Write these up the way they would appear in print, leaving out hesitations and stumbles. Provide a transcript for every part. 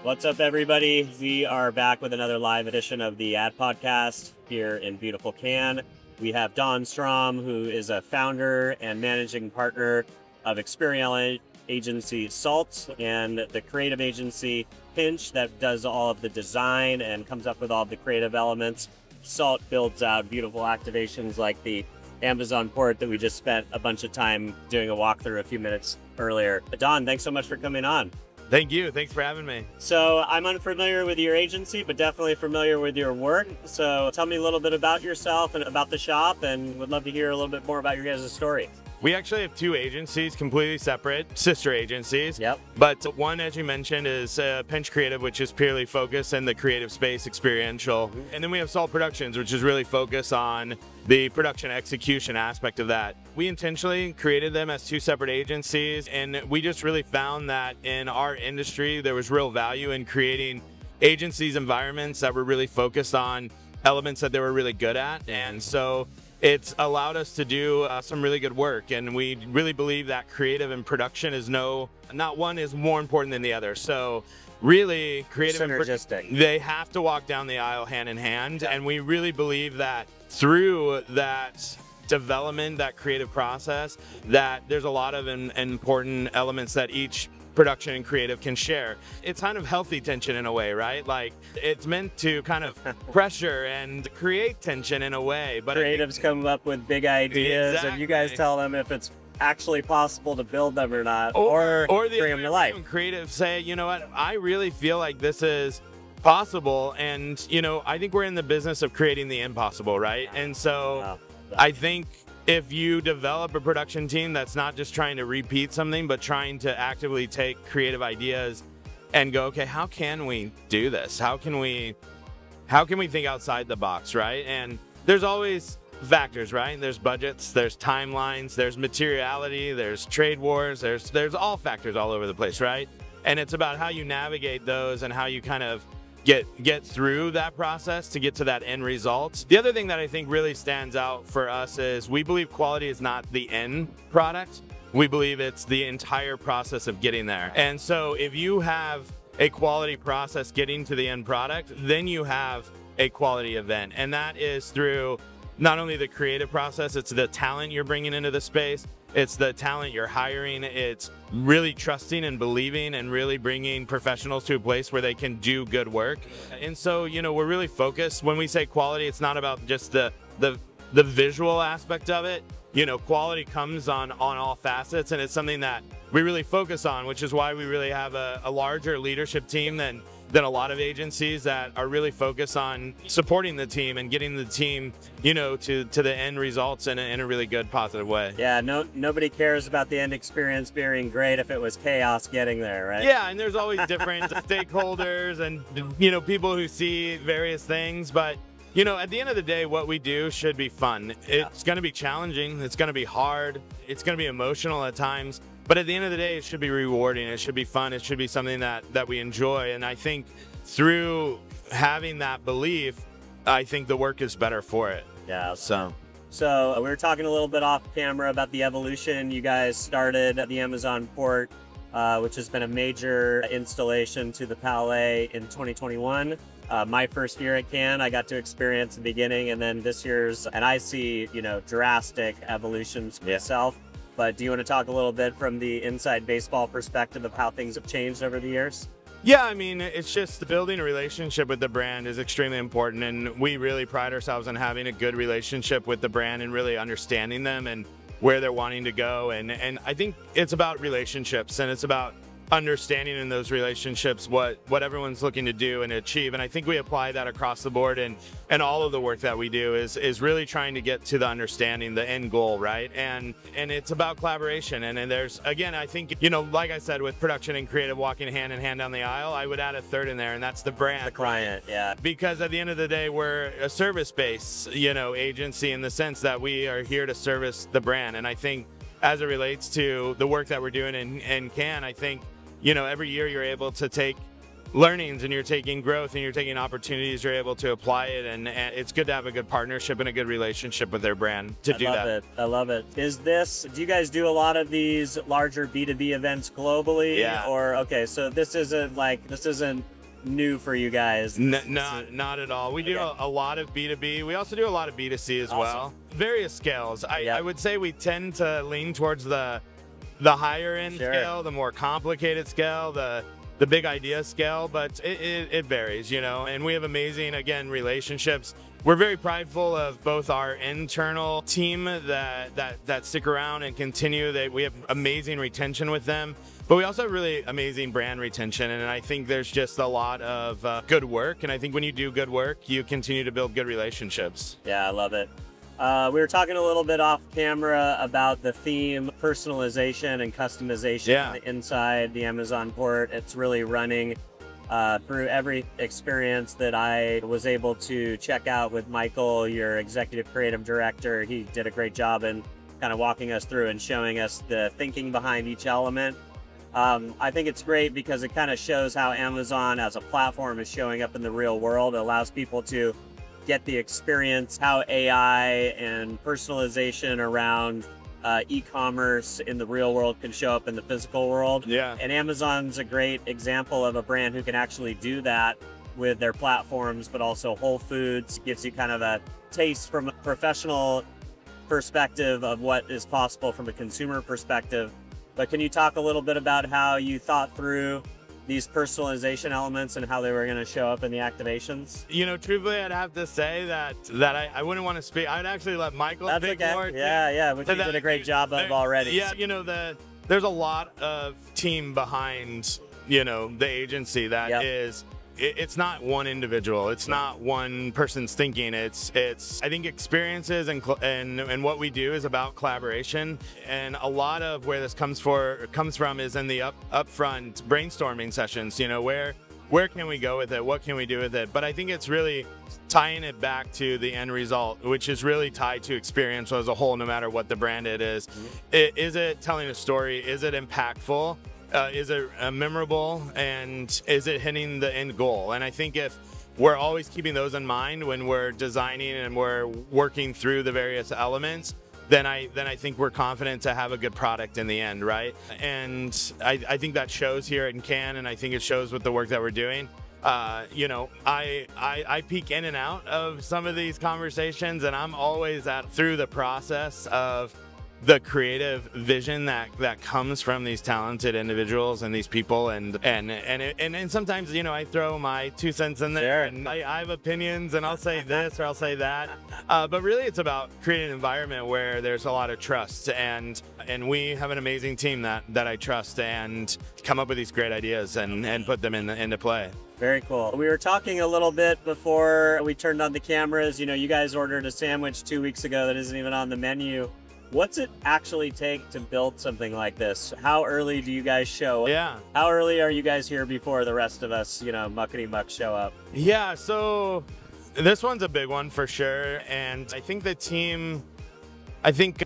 What's up, everybody? We are back with another live edition of the Ad Podcast here in beautiful Cannes. We have Don Strom, who is a founder and managing partner of experiential agency Salt and the creative agency Pinch that does all of the design and comes up with all of the creative elements. Salt builds out beautiful activations like the Amazon port that we just spent a bunch of time doing a walkthrough a few minutes earlier. Don, thanks so much for coming on. Thank you. Thanks for having me. So I'm unfamiliar with your agency, but definitely familiar with your work. So tell me a little bit about yourself and about the shop, and would love to hear a little bit more about your guys' story. We actually have two agencies, completely separate, sister agencies. Yep. But one, as you mentioned, is Pinch Creative, which is purely focused in the creative space, experiential. And then we have Salt Productions, which is really focused on the production execution aspect of that. We intentionally created them as two separate agencies, and we just really found that in our industry, there was real value in creating agencies environments that were really focused on elements that they were really good at. And so it's allowed us to do some really good work, and we really believe that creative and production is not one is more important than the other. So really, creative Synergistic. they have to walk down the aisle hand in hand, and we really believe that through that development, that creative process, that there's a lot of important elements that each production and creative can share. It's kind of healthy tension in a way, right? Like, it's meant to kind of pressure and create tension in a way. But Creatives come up with big ideas, Exactly. and you guys tell them if it's actually possible to build them or not, or the bring them to life. creative say, you know what, I really feel like this is possible, and I think we're in the business of creating the impossible, right? And so Wow. I think if you develop a production team that's not just trying to repeat something, but trying to actively take creative ideas and go, okay, how can we do this? How can we think outside the box, right? And there's always factors, right? There's budgets, there's timelines, there's materiality, there's trade wars, there's all factors all over the place, right? And it's about how you navigate those and how you kind of get through that process to get to that end result. The other thing that I think really stands out for us is we believe quality is not the end product. We believe it's the entire process of getting there. And so if you have a quality process getting to the end product, then you have a quality event. And that is through not only the creative process, it's the talent you're bringing into the space, it's the talent you're hiring, it's really trusting and believing and really bringing professionals to a place where they can do good work. And so, we're really focused. When we say quality, it's not about just the visual aspect of it. Quality comes on all facets, and it's something that we really focus on, which is why we really have a larger leadership team than a lot of agencies that are really focused on supporting the team and getting the team, to the end results in a really good, positive way. Yeah, nobody cares about the end experience being great if it was chaos getting there, right? Yeah, and there's always different stakeholders and, people who see various things. But, at the end of the day, what we do should be fun. It's going to be challenging. It's going to be hard. It's going to be emotional at times. But at the end of the day, it should be rewarding. It should be fun. It should be something that we enjoy. And I think through having that belief, I think the work is better for it. Yeah. So we were talking a little bit off camera about the evolution. You guys started at the Amazon port, which has been a major installation to the Palais in 2021. My first year at Cannes, I got to experience the beginning, and then this year's, and I see, drastic evolutions myself. But do you want to talk a little bit from the inside baseball perspective of how things have changed over the years? Yeah, I mean, it's just building a relationship with the brand is extremely important, and we really pride ourselves on having a good relationship with the brand and really understanding them and where they're wanting to go. And I think it's about relationships, and it's about understanding in those relationships what everyone's looking to do and achieve. And I think we apply that across the board, and all of the work that we do is really trying to get to the understanding, the end goal, right? And it's about collaboration. And there's, again, I think, like I said, with production and creative walking hand in hand down the aisle, I would add a third in there, and that's the brand. The client, yeah. Because at the end of the day, we're a service-based, agency in the sense that we are here to service the brand. And I think as it relates to the work that we're doing in Cannes, I think, every year you're able to take learnings and you're taking growth and you're taking opportunities, you're able to apply it, and it's good to have a good partnership and a good relationship with their brand to do that. I love it. Do you guys do a lot of these larger B2B events globally? Yeah. Or, okay, so this isn't new for you guys. Not at all. We do a lot of B2B. We also do a lot of B2C as well. Various scales. I would say we tend to lean towards the higher end scale, the more complicated scale, the big idea scale, but it varies, and we have amazing, again, relationships. We're very prideful of both our internal team that stick around and continue. We have amazing retention with them, but we also have really amazing brand retention, and I think there's just a lot of good work, and I think when you do good work, you continue to build good relationships. Yeah, I love it. We were talking a little bit off camera about the theme personalization and customization inside the Amazon port. It's really running through every experience that I was able to check out with Michael, your executive creative director. He did a great job in kind of walking us through and showing us the thinking behind each element. I think it's great because it kind of shows how Amazon as a platform is showing up in the real world. It allows people to get the experience, how AI and personalization around e-commerce in the real world can show up in the physical world. Yeah. And Amazon's a great example of a brand who can actually do that with their platforms, but also Whole Foods gives you kind of a taste from a professional perspective of what is possible from a consumer perspective. But can you talk a little bit about how you thought through these personalization elements and how they were going to show up in the activations? Truthfully, I'd have to say that I wouldn't want to speak. I'd actually let Michael speak more. Which you did a great job of already. Yeah, there's a lot of team behind, the agency that is. It's not one individual. It's not one person's thinking. It's I think experiences and what we do is about collaboration. And a lot of where this comes from is in the upfront brainstorming sessions. Where can we go with it? What can we do with it? But I think it's really tying it back to the end result, which is really tied to experiential as a whole, no matter what the brand it is. Is it telling a story? Is it impactful? Is it memorable, and is it hitting the end goal? And I think if we're always keeping those in mind when we're designing and we're working through the various elements, then I think we're confident to have a good product in the end, right? And I think that shows here in Cannes, and I think it shows with the work that we're doing. I peek in and out of some of these conversations, and I'm always through the process of the creative vision that comes from these talented individuals and these people, and sometimes I throw my 2 cents in there, and I have opinions, and I'll say this or I'll say that, but really it's about creating an environment where there's a lot of trust, and we have an amazing team that I trust and come up with these great ideas and put them into play. Very cool. We were talking a little bit before we turned on the cameras. You guys ordered a sandwich 2 weeks ago that isn't even on the menu. What's it actually take to build something like this? How early do you guys show up? Yeah. How early are you guys here before the rest of us, muckety-muck show up? Yeah, so this one's a big one for sure. And I think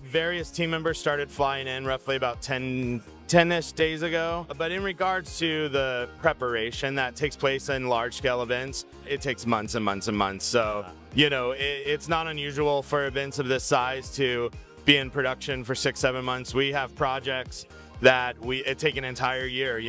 various team members started flying in roughly about 10-ish days ago. But in regards to the preparation that takes place in large-scale events, it takes months and months and months. So, it's not unusual for events of this size to be in production for 6-7 months. We have projects that it take an entire year.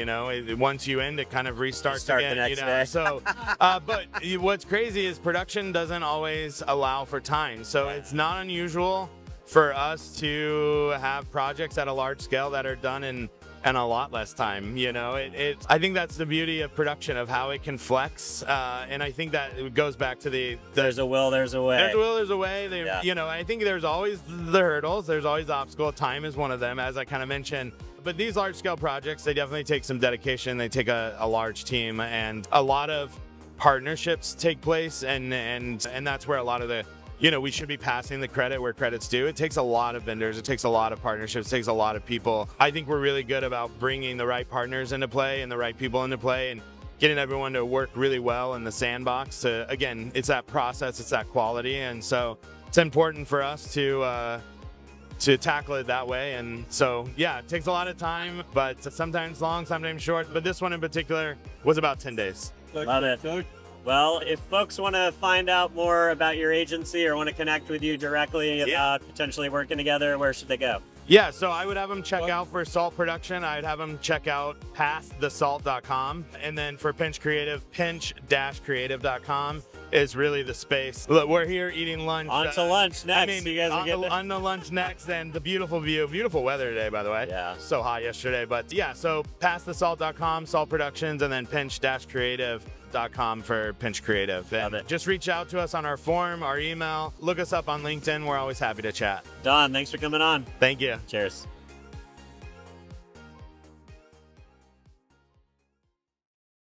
Once you end, it kind of restarts again. The next day. So, but what's crazy is production doesn't always allow for time. So it's not unusual for us to have projects at a large scale that are done in a lot less time. I think that's the beauty of production, of how it can flex, and I think that it goes back to the there's a will, there's a way. There's a will, there's a way. I think there's always the hurdles, there's always the obstacle. Time is one of them, as I kind of mentioned. But these large scale projects, they definitely take some dedication. They take a large team, and a lot of partnerships take place, and that's where a lot of the we should be passing the credit where credit's due. It takes a lot of vendors. It takes a lot of partnerships. It takes a lot of people. I think we're really good about bringing the right partners into play and the right people into play, and getting everyone to work really well in the sandbox. Again, it's that process, it's that quality. And so it's important for us to tackle it that way. And so, yeah, it takes a lot of time, but sometimes long, sometimes short. But this one in particular was about 10 days. Love it. Well, if folks want to find out more about your agency or want to connect with you directly about potentially working together, where should they go? Yeah, so I would have them check out for salt production. I'd have them check out pastthesalt.com. And then for Pinch Creative, pinch-creative.com is really the space. Look, we're here eating lunch. On to lunch next. I mean, you guys are getting on the lunch next, and the beautiful view, beautiful weather today, by the way. Yeah. So hot yesterday, but yeah, so pastthesalt.com, Salt Productions, and then pinch-creative.com for Pinch Creative. Love And it. just reach out to us on our form, our email. Look us up on LinkedIn. We're always happy to chat. Don, thanks for coming on. Thank you. Cheers.